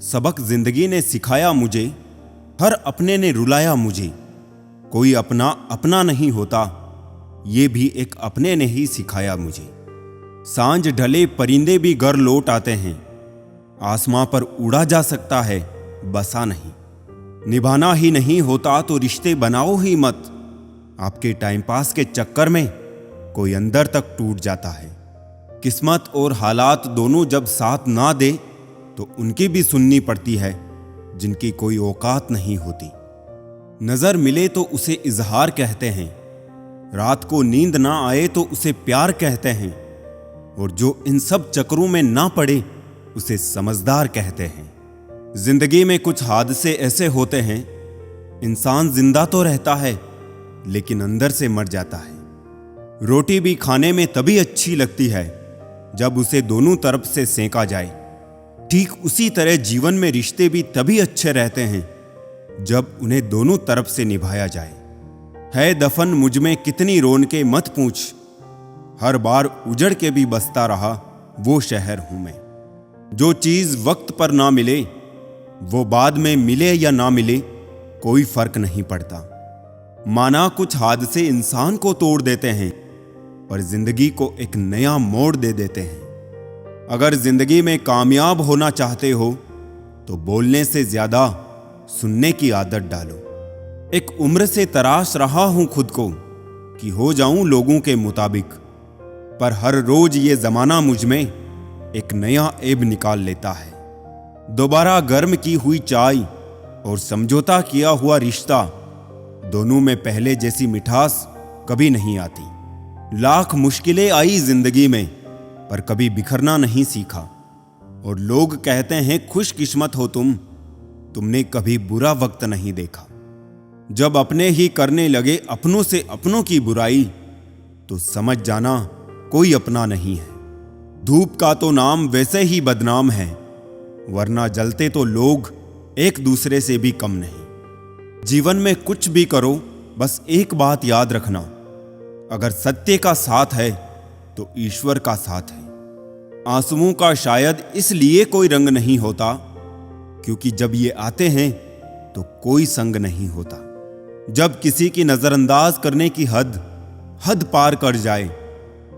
सबक जिंदगी ने सिखाया मुझे, हर अपने ने रुलाया मुझे। कोई अपना अपना नहीं होता, ये भी एक अपने ने ही सिखाया मुझे। सांझ ढले परिंदे भी घर लौट आते हैं, आसमां पर उड़ा जा सकता है, बसा नहीं। निभाना ही नहीं होता तो रिश्ते बनाओ ही मत, आपके टाइम पास के चक्कर में कोई अंदर तक टूट जाता है। किस्मत और हालात दोनों जब साथ ना दे तो उनकी भी सुननी पड़ती है जिनकी कोई औकात नहीं होती। नजर मिले तो उसे इजहार कहते हैं, रात को नींद ना आए तो उसे प्यार कहते हैं, और जो इन सब चक्करों में ना पड़े उसे समझदार कहते हैं। जिंदगी में कुछ हादसे ऐसे होते हैं, इंसान जिंदा तो रहता है लेकिन अंदर से मर जाता है। रोटी भी खाने में तभी अच्छी लगती है जब उसे दोनों तरफ से सेंका जाए। ठीक उसी तरह जीवन में रिश्ते भी तभी अच्छे रहते हैं जब उन्हें दोनों तरफ से निभाया जाए। है दफन मुझ में कितनी रौनकें मत पूछ, हर बार उजड़ के भी बसता रहा वो शहर हूं मैं। जो चीज वक्त पर ना मिले वो बाद में मिले या ना मिले कोई फर्क नहीं पड़ता। माना कुछ हादसे इंसान को तोड़ देते हैं पर जिंदगी को एक नया मोड़ दे देते हैं। अगर जिंदगी में कामयाब होना चाहते हो तो बोलने से ज्यादा सुनने की आदत डालो। एक उम्र से तराश रहा हूं खुद को कि हो जाऊं लोगों के मुताबिक, पर हर रोज ये जमाना मुझ में एक नया ऐब निकाल लेता है। दोबारा गर्म की हुई चाय और समझौता किया हुआ रिश्ता, दोनों में पहले जैसी मिठास कभी नहीं आती। लाख मुश्किलें आई जिंदगी में पर कभी बिखरना नहीं सीखा, और लोग कहते हैं खुशकिस्मत हो तुमने कभी बुरा वक्त नहीं देखा। जब अपने ही करने लगे अपनों से अपनों की बुराई तो समझ जाना कोई अपना नहीं है। धूप का तो नाम वैसे ही बदनाम है, वरना जलते तो लोग एक दूसरे से भी कम नहीं। जीवन में कुछ भी करो बस एक बात याद रखना, अगर सत्य का साथ है तो ईश्वर का साथ है। आंसुओं का शायद इसलिए कोई रंग नहीं होता क्योंकि जब ये आते हैं तो कोई संग नहीं होता। जब किसी की नजरअंदाज करने की हद पार कर जाए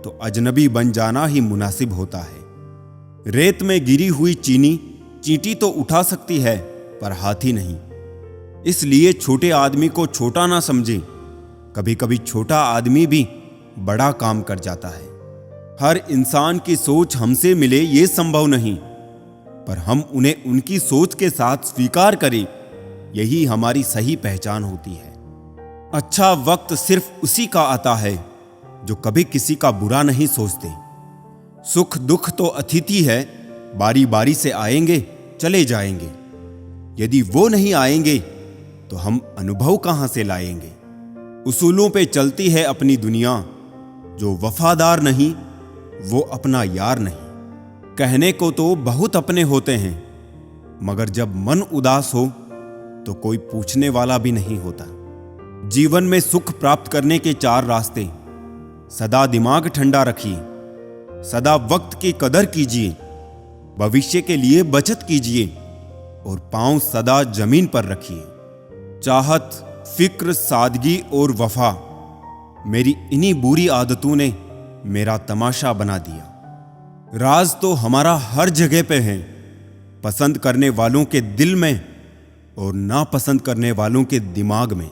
तो अजनबी बन जाना ही मुनासिब होता है। रेत में गिरी हुई चींटी तो उठा सकती है पर हाथी नहीं। इसलिए छोटे आदमी को छोटा ना समझे, कभी कभी छोटा आदमी भी बड़ा काम कर जाता है। हर इंसान की सोच हमसे मिले ये संभव नहीं, पर हम उन्हें उनकी सोच के साथ स्वीकार करें, यही हमारी सही पहचान होती है। अच्छा वक्त सिर्फ उसी का आता है जो कभी किसी का बुरा नहीं सोचते। सुख दुख तो अतिथि है, बारी बारी से आएंगे चले जाएंगे। यदि वो नहीं आएंगे तो हम अनुभव कहां से लाएंगे। उसूलों पे चलती है अपनी दुनिया, जो वफादार नहीं वो अपना यार नहीं। कहने को तो बहुत अपने होते हैं, मगर जब मन उदास हो तो कोई पूछने वाला भी नहीं होता। जीवन में सुख प्राप्त करने के 4 रास्ते, सदा दिमाग ठंडा रखिए, सदा वक्त की कदर कीजिए, भविष्य के लिए बचत कीजिए और पांव सदा जमीन पर रखिए। चाहत, फिक्र, सादगी और वफा, मेरी इन्हीं बुरी आदतों ने मेरा तमाशा बना दिया। राज तो हमारा हर जगह पे है, पसंद करने वालों के दिल में और नापसंद करने वालों के दिमाग में।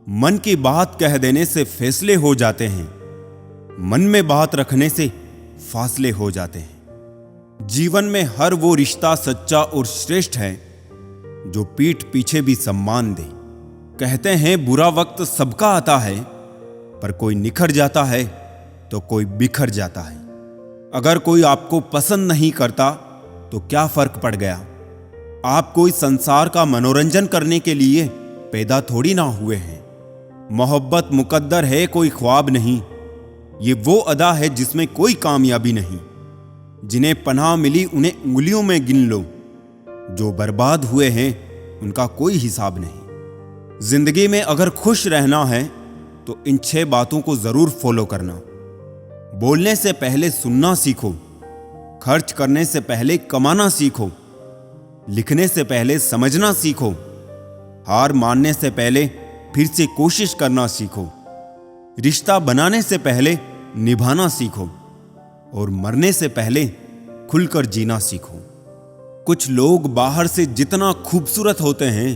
मन की बात कह देने से फैसले हो जाते हैं, मन में बात रखने से फासले हो जाते हैं। जीवन में हर वो रिश्ता सच्चा और श्रेष्ठ है जो पीठ पीछे भी सम्मान दे। कहते हैं बुरा वक्त सबका आता है, पर कोई निखर जाता है तो कोई बिखर जाता है। अगर कोई आपको पसंद नहीं करता तो क्या फर्क पड़ गया। आप कोई संसार का मनोरंजन करने के लिए पैदा थोड़ी ना हुए हैं। मोहब्बत मुकद्दर है, कोई ख्वाब नहीं। ये वो अदा है जिसमें कोई कामयाबी नहीं। जिन्हें पनाह मिली उन्हें उंगलियों में गिन लो, जो बर्बाद हुए हैं उनका कोई हिसाब नहीं। जिंदगी में अगर खुश रहना है तो इन 6 बातों को जरूर फॉलो करना। बोलने से पहले सुनना सीखो, खर्च करने से पहले कमाना सीखो, लिखने से पहले समझना सीखो। हार मानने से पहले फिर से कोशिश करना सीखो। रिश्ता बनाने से पहले निभाना सीखो और मरने से पहले खुलकर जीना सीखो। कुछ लोग बाहर से जितना खूबसूरत होते हैं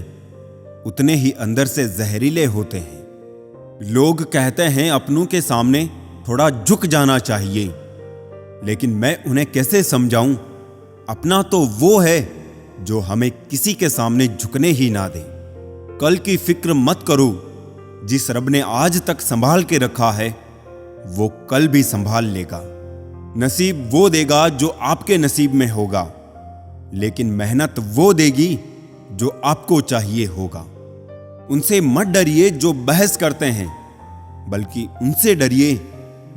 उतने ही अंदर से जहरीले होते हैं। लोग कहते हैं अपनों के सामने थोड़ा झुक जाना चाहिए, लेकिन मैं उन्हें कैसे समझाऊं? अपना तो वो है जो हमें किसी के सामने झुकने ही ना दे। कल की फिक्र मत करो। जिस रब ने आज तक संभाल के रखा है वो कल भी संभाल लेगा। नसीब वो देगा जो आपके नसीब में होगा, लेकिन मेहनत वो देगी जो आपको चाहिए होगा। उनसे मत डरिए जो बहस करते हैं, बल्कि उनसे डरिए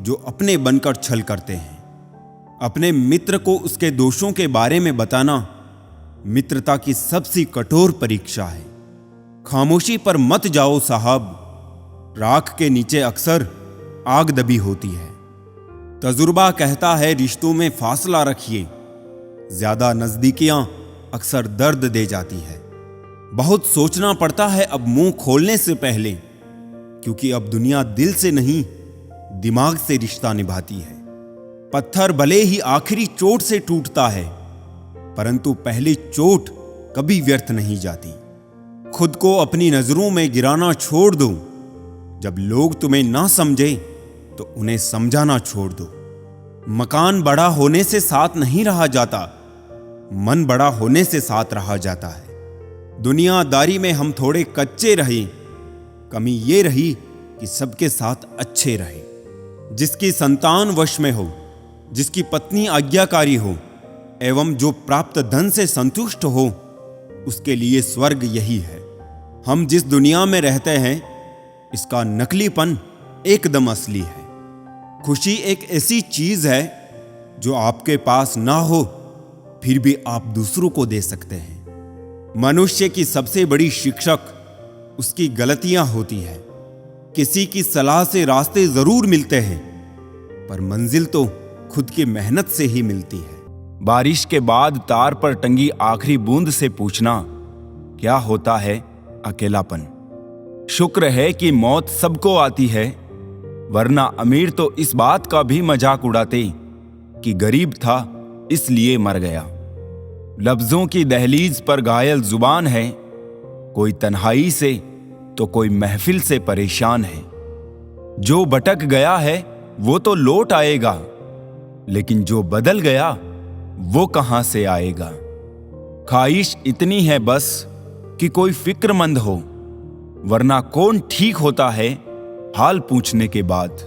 जो अपने बनकर छल करते हैं। अपने मित्र को उसके दोषों के बारे में बताना मित्रता की सबसे कठोर परीक्षा है। खामोशी पर मत जाओ साहब, राख के नीचे अक्सर आग दबी होती है। तजुर्बा कहता है रिश्तों में फासला रखिए, ज्यादा नजदीकियां अक्सर दर्द दे जाती है। बहुत सोचना पड़ता है अब मुंह खोलने से पहले, क्योंकि अब दुनिया दिल से नहीं दिमाग से रिश्ता निभाती है। पत्थर भले ही आखिरी चोट से टूटता है, परंतु पहली चोट कभी व्यर्थ नहीं जाती। खुद को अपनी नजरों में गिराना छोड़ दो। जब लोग तुम्हें ना समझे तो उन्हें समझाना छोड़ दो। मकान बड़ा होने से साथ नहीं रहा जाता, मन बड़ा होने से साथ रहा जाता है। दुनियादारी में हम थोड़े कच्चे रहे, कमी ये रही कि सबके साथ अच्छे रहे। जिसकी संतान वश में हो, जिसकी पत्नी आज्ञाकारी हो एवं जो प्राप्त धन से संतुष्ट हो, उसके लिए स्वर्ग यही है। हम जिस दुनिया में रहते हैं इसका नकलीपन एकदम असली है। खुशी एक ऐसी चीज है जो आपके पास ना हो फिर भी आप दूसरों को दे सकते हैं। मनुष्य की सबसे बड़ी शिक्षक उसकी गलतियां होती है। किसी की सलाह से रास्ते जरूर मिलते हैं, पर मंजिल तो खुद की मेहनत से ही मिलती है। बारिश के बाद तार पर टंगी आखिरी बूंद से पूछना क्या होता है अकेलापन। शुक्र है कि मौत सबको आती है, वरना अमीर तो इस बात का भी मजाक उड़ाते कि गरीब था इसलिए मर गया। लफ्जों की दहलीज पर घायल जुबान है, कोई तन्हाई से तो कोई महफिल से परेशान है। जो भटक गया है वो तो लौट आएगा, लेकिन जो बदल गया वो कहां से आएगा। ख्वाहिश इतनी है बस कि कोई फिक्रमंद हो, वरना कौन ठीक होता है हाल पूछने के बाद।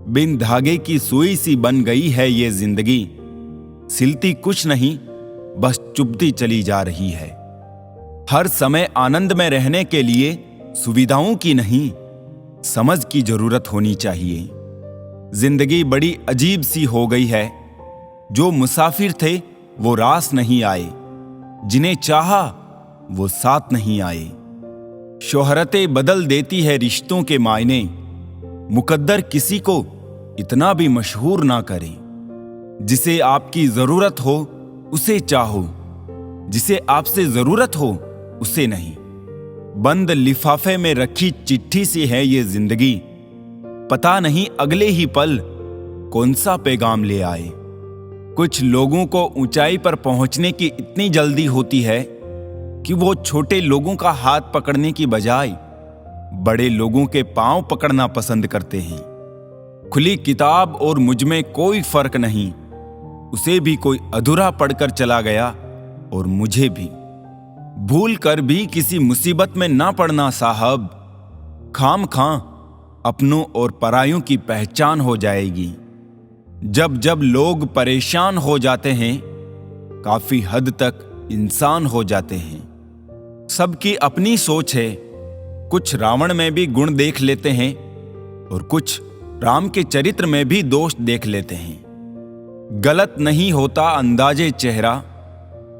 बिन धागे की सुई सी बन गई है ये जिंदगी, सिलती कुछ नहीं बस चुभती चली जा रही है। हर समय आनंद में रहने के लिए सुविधाओं की नहीं समझ की जरूरत होनी चाहिए। जिंदगी बड़ी अजीब सी हो गई है। जो मुसाफिर थे वो रास नहीं आए, जिन्हें चाहा वो साथ नहीं आए। शोहरतें बदल देती है रिश्तों के मायने, मुकद्दर किसी को इतना भी मशहूर ना करें। जिसे आपकी जरूरत हो उसे चाहो, जिसे आपसे जरूरत हो उसे नहीं। बंद लिफाफे में रखी चिट्ठी सी है ये जिंदगी, पता नहीं अगले ही पल कौन सा पैगाम ले आए। कुछ लोगों को ऊंचाई पर पहुंचने की इतनी जल्दी होती है कि वो छोटे लोगों का हाथ पकड़ने की बजाय बड़े लोगों के पांव पकड़ना पसंद करते हैं। खुली किताब और मुझ में कोई फर्क नहीं, उसे भी कोई अधूरा पढ़कर चला गया और मुझे भी। भूल कर भी किसी मुसीबत में ना पड़ना साहब, खाम खां अपनों और परायों की पहचान हो जाएगी। जब जब लोग परेशान हो जाते हैं काफी हद तक इंसान हो जाते हैं। सबकी अपनी सोच है, कुछ रावण में भी गुण देख लेते हैं और कुछ राम के चरित्र में भी दोष देख लेते हैं। गलत नहीं होता अंदाजे चेहरा,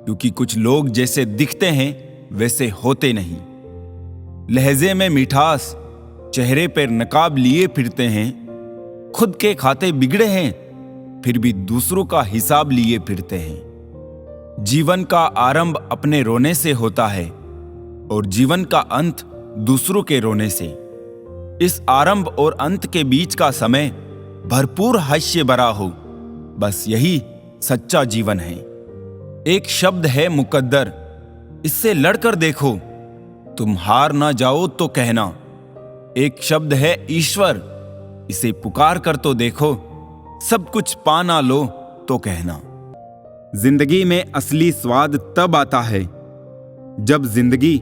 क्योंकि कुछ लोग जैसे दिखते हैं वैसे होते नहीं। लहजे में मिठास, चेहरे पर नकाब लिए फिरते हैं। खुद के खाते बिगड़े हैं फिर भी दूसरों का हिसाब लिए फिरते हैं। जीवन का आरंभ अपने रोने से होता है और जीवन का अंत दूसरों के रोने से। इस आरंभ और अंत के बीच का समय भरपूर हास्य भरा हो, बस यही सच्चा जीवन है। एक शब्द है मुकद्दर, इससे लड़कर देखो, तुम हार ना जाओ तो कहना। एक शब्द है ईश्वर, इसे पुकार कर तो देखो, सब कुछ पा ना लो तो कहना। जिंदगी में असली स्वाद तब आता है जब जिंदगी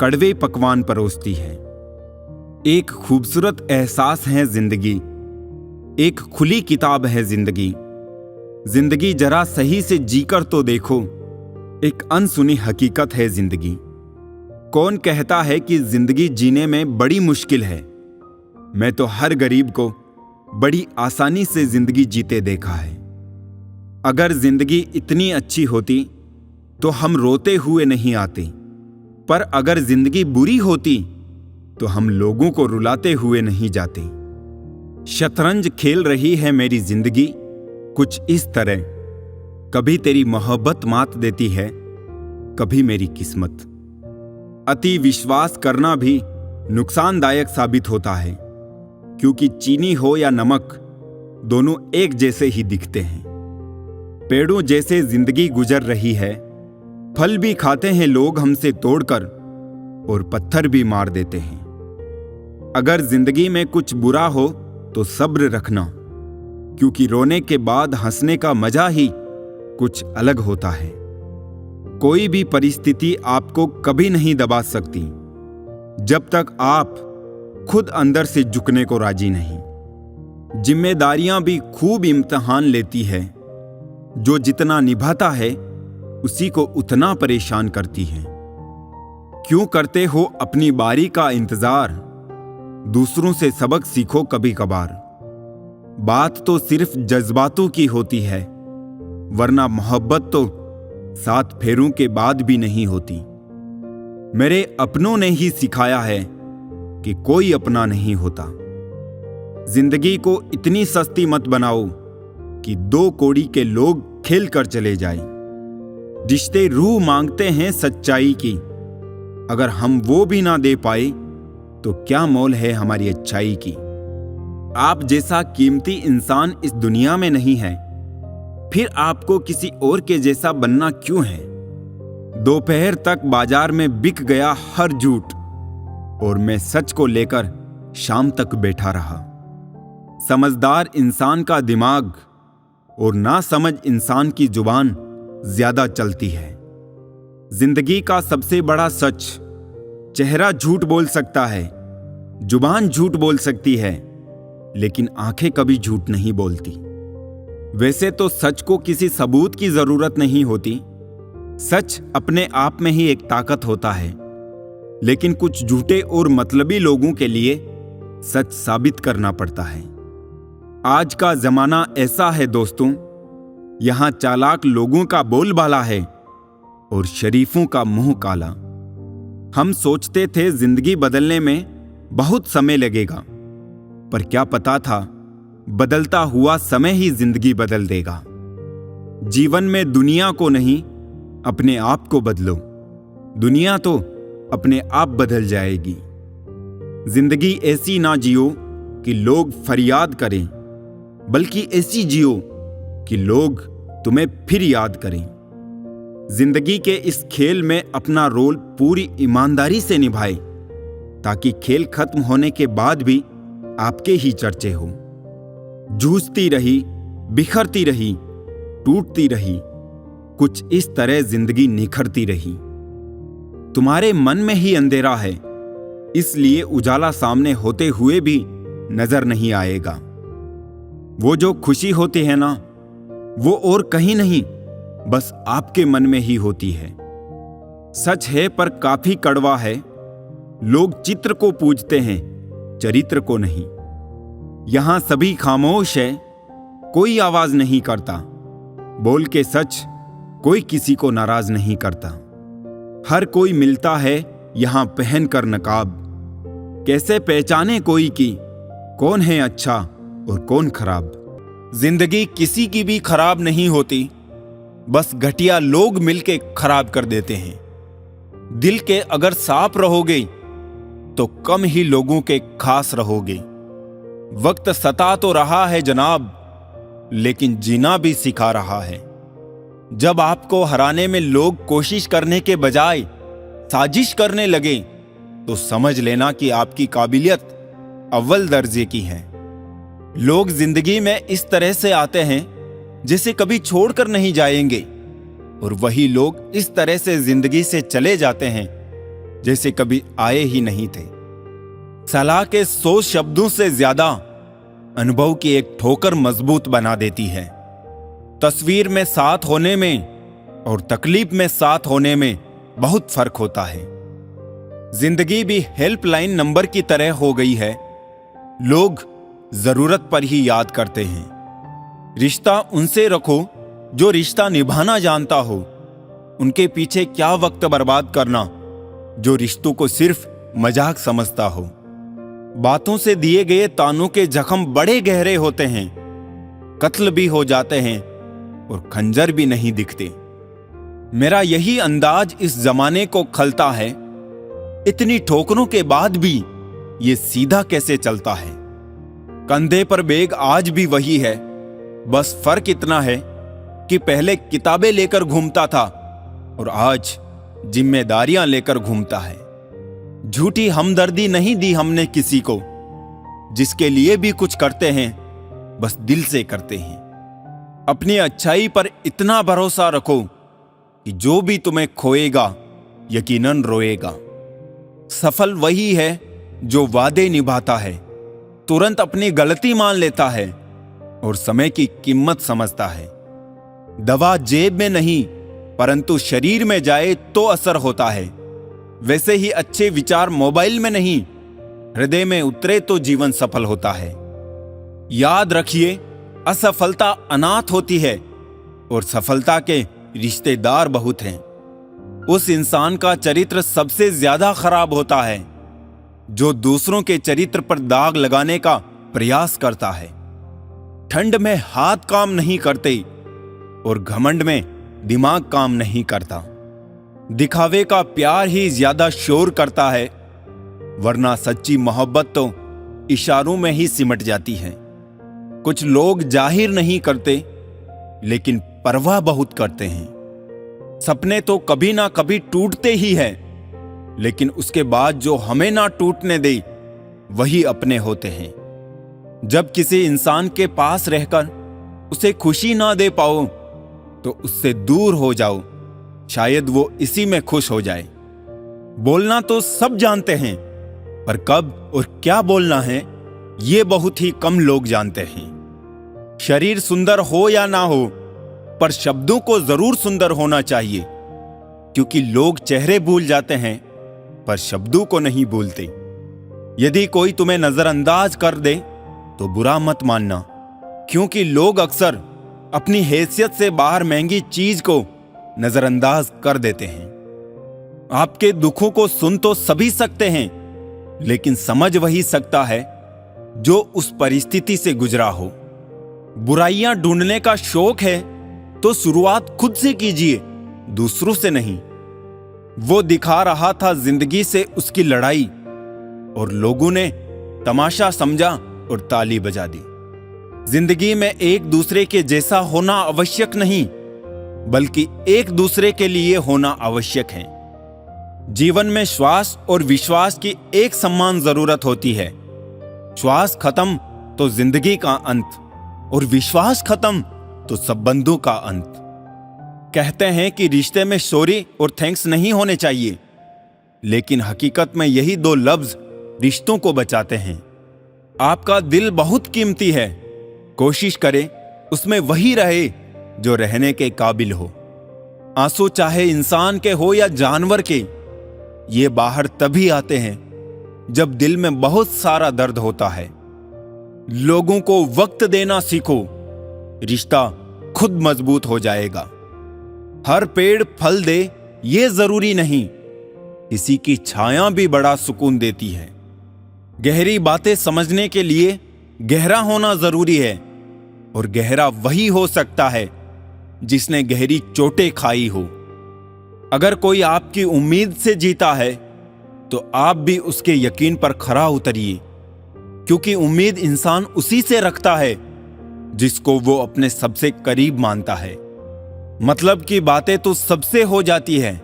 कड़वे पकवान परोसती है। एक खूबसूरत एहसास है जिंदगी, एक खुली किताब है जिंदगी। जिंदगी जरा सही से जीकर तो देखो, एक अनसुनी हकीकत है जिंदगी। कौन कहता है कि जिंदगी जीने में बड़ी मुश्किल है? मैं तो हर गरीब को बड़ी आसानी से जिंदगी जीते देखा है। अगर जिंदगी इतनी अच्छी होती तो हम रोते हुए नहीं आते, पर अगर जिंदगी बुरी होती तो हम लोगों को रुलाते हुए नहीं जाते। शतरंज खेल रही है मेरी जिंदगी कुछ इस तरह, कभी तेरी मोहब्बत मात देती है, कभी मेरी किस्मत। अति विश्वास करना भी नुकसानदायक साबित होता है, क्योंकि चीनी हो या नमक दोनों एक जैसे ही दिखते हैं। पेड़ों जैसे जिंदगी गुजर रही है, फल भी खाते हैं लोग हमसे तोड़कर और पत्थर भी मार देते हैं। अगर जिंदगी में कुछ बुरा हो तो सब्र रखना, क्योंकि रोने के बाद हंसने का मजा ही कुछ अलग होता है। कोई भी परिस्थिति आपको कभी नहीं दबा सकती जब तक आप खुद अंदर से झुकने को राजी नहीं। जिम्मेदारियां भी खूब इम्तिहान लेती है, जो जितना निभाता है उसी को उतना परेशान करती है। क्यों करते हो अपनी बारी का इंतजार? दूसरों से सबक सीखो कभी कभार। बात तो सिर्फ जज्बातों की होती है, वरना मोहब्बत तो 7 फेरों के बाद भी नहीं होती। मेरे अपनों ने ही सिखाया है कि कोई अपना नहीं होता। जिंदगी को इतनी सस्ती मत बनाओ कि 2 कौड़ी के लोग खेल कर चले जाएं। रिश्ते रूह मांगते हैं सच्चाई की, अगर हम वो भी ना दे पाए तो क्या मोल है हमारी अच्छाई की। आप जैसा कीमती इंसान इस दुनिया में नहीं है, फिर आपको किसी और के जैसा बनना क्यों है? दोपहर तक बाजार में बिक गया हर झूठ और मैं सच को लेकर शाम तक बैठा रहा। समझदार इंसान का दिमाग और नासमझ इंसान की जुबान ज्यादा चलती है। जिंदगी का सबसे बड़ा सच, चेहरा झूठ बोल सकता है, जुबान झूठ बोल सकती है, लेकिन आंखें कभी झूठ नहीं बोलती। वैसे तो सच को किसी सबूत की जरूरत नहीं होती, सच अपने आप में ही एक ताकत होता है। लेकिन कुछ झूठे और मतलबी लोगों के लिए सच साबित करना पड़ता है। आज का जमाना ऐसा है दोस्तों, यहां चालाक लोगों का बोलबाला है और शरीफों का मुंह काला। हम सोचते थे जिंदगी बदलने में बहुत समय लगेगा, पर क्या पता था बदलता हुआ समय ही जिंदगी बदल देगा। जीवन में दुनिया को नहीं, अपने आप को बदलो, दुनिया तो अपने आप बदल जाएगी। जिंदगी ऐसी ना जियो कि लोग फरियाद करें, बल्कि ऐसी जियो कि लोग तुम्हें फिर याद करें। जिंदगी के इस खेल में अपना रोल पूरी ईमानदारी से निभाए, ताकि खेल खत्म होने के बाद भी आपके ही चर्चे हो। जूझती रही, बिखरती रही, टूटती रही, कुछ इस तरह जिंदगी निखरती रही। तुम्हारे मन में ही अंधेरा है, इसलिए उजाला सामने होते हुए भी नजर नहीं आएगा। वो जो खुशी होती है ना, वो और कहीं नहीं, बस आपके मन में ही होती है। सच है पर काफी कड़वा है, लोग चित्र को पूजते हैं, चरित्र को नहीं। यहां सभी खामोश है, कोई आवाज नहीं करता। बोल के सच कोई किसी को नाराज नहीं करता। हर कोई मिलता है यहां पहन कर नकाब। कैसे पहचाने कोई कि कौन है अच्छा और कौन खराब। जिंदगी किसी की भी खराब नहीं होती, बस घटिया लोग मिलके खराब कर देते हैं। दिल के अगर साफ रहोगे तो कम ही लोगों के खास रहोगे। वक्त सता तो रहा है जनाब, लेकिन जीना भी सिखा रहा है। जब आपको हराने में लोग कोशिश करने के बजाय साजिश करने लगे तो समझ लेना कि आपकी काबिलियत अव्वल दर्जे की है। लोग जिंदगी में इस तरह से आते हैं जिसे कभी छोड़कर नहीं जाएंगे, और वही लोग इस तरह से जिंदगी से चले जाते हैं जैसे कभी आए ही नहीं थे। सलाह के 100 शब्दों से ज्यादा अनुभव की एक ठोकर मजबूत बना देती है। तस्वीर में साथ होने में और तकलीफ में साथ होने में बहुत फर्क होता है। जिंदगी भी हेल्पलाइन नंबर की तरह हो गई है। लोग जरूरत पर ही याद करते हैं। रिश्ता उनसे रखो जो रिश्ता निभाना जानता हो। उनके पीछे क्या वक्त बर्बाद करना जो रिश्तों को सिर्फ मजाक समझता हो। बातों से दिए गए तानों के जख्म बड़े गहरे होते हैं, कत्ल भी हो जाते हैं और खंजर भी नहीं दिखते। मेरा यही अंदाज इस जमाने को खलता है। इतनी ठोकरों के बाद भी ये सीधा कैसे चलता है। कंधे पर बैग आज भी वही है, बस फर्क इतना है कि पहले किताबें लेकर घूमता था और आज जिम्मेदारियां लेकर घूमता है। झूठी हमदर्दी नहीं दी हमने किसी को, जिसके लिए भी कुछ करते हैं बस दिल से करते हैं। अपनी अच्छाई पर इतना भरोसा रखो कि जो भी तुम्हें खोएगा यकीनन रोएगा। सफल वही है जो वादे निभाता है, तुरंत अपनी गलती मान लेता है और समय की कीमत समझता है। दवा जेब में नहीं परंतु शरीर में जाए तो असर होता है। वैसे ही अच्छे विचार मोबाइल में नहीं, हृदय में उतरे तो जीवन सफल होता है। याद रखिए, असफलता अनाथ होती है और सफलता के रिश्तेदार बहुत हैं। उस इंसान का चरित्र सबसे ज्यादा खराब होता है जो दूसरों के चरित्र पर दाग लगाने का प्रयास करता है। ठंड में हाथ काम नहीं करते और घमंड में दिमाग काम नहीं करता। दिखावे का प्यार ही ज्यादा शोर करता है, वरना सच्ची मोहब्बत तो इशारों में ही सिमट जाती है। कुछ लोग जाहिर नहीं करते लेकिन परवाह बहुत करते हैं। सपने तो कभी ना कभी टूटते ही हैं, लेकिन उसके बाद जो हमें ना टूटने दे वही अपने होते हैं। जब किसी इंसान के पास रहकर उसे खुशी ना दे पाओ तो उससे दूर हो जाओ, शायद वो इसी में खुश हो जाए। बोलना तो सब जानते हैं, पर कब और क्या बोलना है ये बहुत ही कम लोग जानते हैं। शरीर सुंदर हो या ना हो, पर शब्दों को जरूर सुंदर होना चाहिए, क्योंकि लोग चेहरे भूल जाते हैं पर शब्दों को नहीं भूलते। यदि कोई तुम्हें नजरअंदाज कर दे तो बुरा मत मानना, क्योंकि लोग अक्सर अपनी हैसियत से बाहर महंगी चीज को नजरअंदाज कर देते हैं। आपके दुखों को सुन तो सभी सकते हैं, लेकिन समझ वही सकता है जो उस परिस्थिति से गुजरा हो। बुराइयां ढूंढने का शौक है तो शुरुआत खुद से कीजिए, दूसरों से नहीं। वो दिखा रहा था जिंदगी से उसकी लड़ाई और लोगों ने तमाशा समझा और ताली बजा दी। जिंदगी में एक दूसरे के जैसा होना आवश्यक नहीं, बल्कि एक दूसरे के लिए होना आवश्यक है। जीवन में श्वास और विश्वास की एक समान जरूरत होती है। श्वास खत्म तो जिंदगी का अंत, और विश्वास खत्म तो संबंधों का अंत। कहते हैं कि रिश्ते में सॉरी और थैंक्स नहीं होने चाहिए, लेकिन हकीकत में यही दो लफ्ज रिश्तों को बचाते हैं। आपका दिल बहुत कीमती है, कोशिश करें उसमें वही रहे जो रहने के काबिल हो। आंसू चाहे इंसान के हो या जानवर के, ये बाहर तभी आते हैं जब दिल में बहुत सारा दर्द होता है। लोगों को वक्त देना सीखो, रिश्ता खुद मजबूत हो जाएगा। हर पेड़ फल दे ये जरूरी नहीं, किसी की छाया भी बड़ा सुकून देती है। गहरी बातें समझने के लिए गहरा होना जरूरी है, और गहरा वही हो सकता है जिसने गहरी चोटें खाई हो। अगर कोई आपकी उम्मीद से जीता है तो आप भी उसके यकीन पर खरा उतरिए, क्योंकि उम्मीद इंसान उसी से रखता है जिसको वो अपने सबसे करीब मानता है। मतलब की बातें तो सबसे हो जाती है,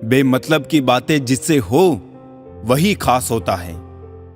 बेमतलब की बातें जिससे हो वही खास होता है।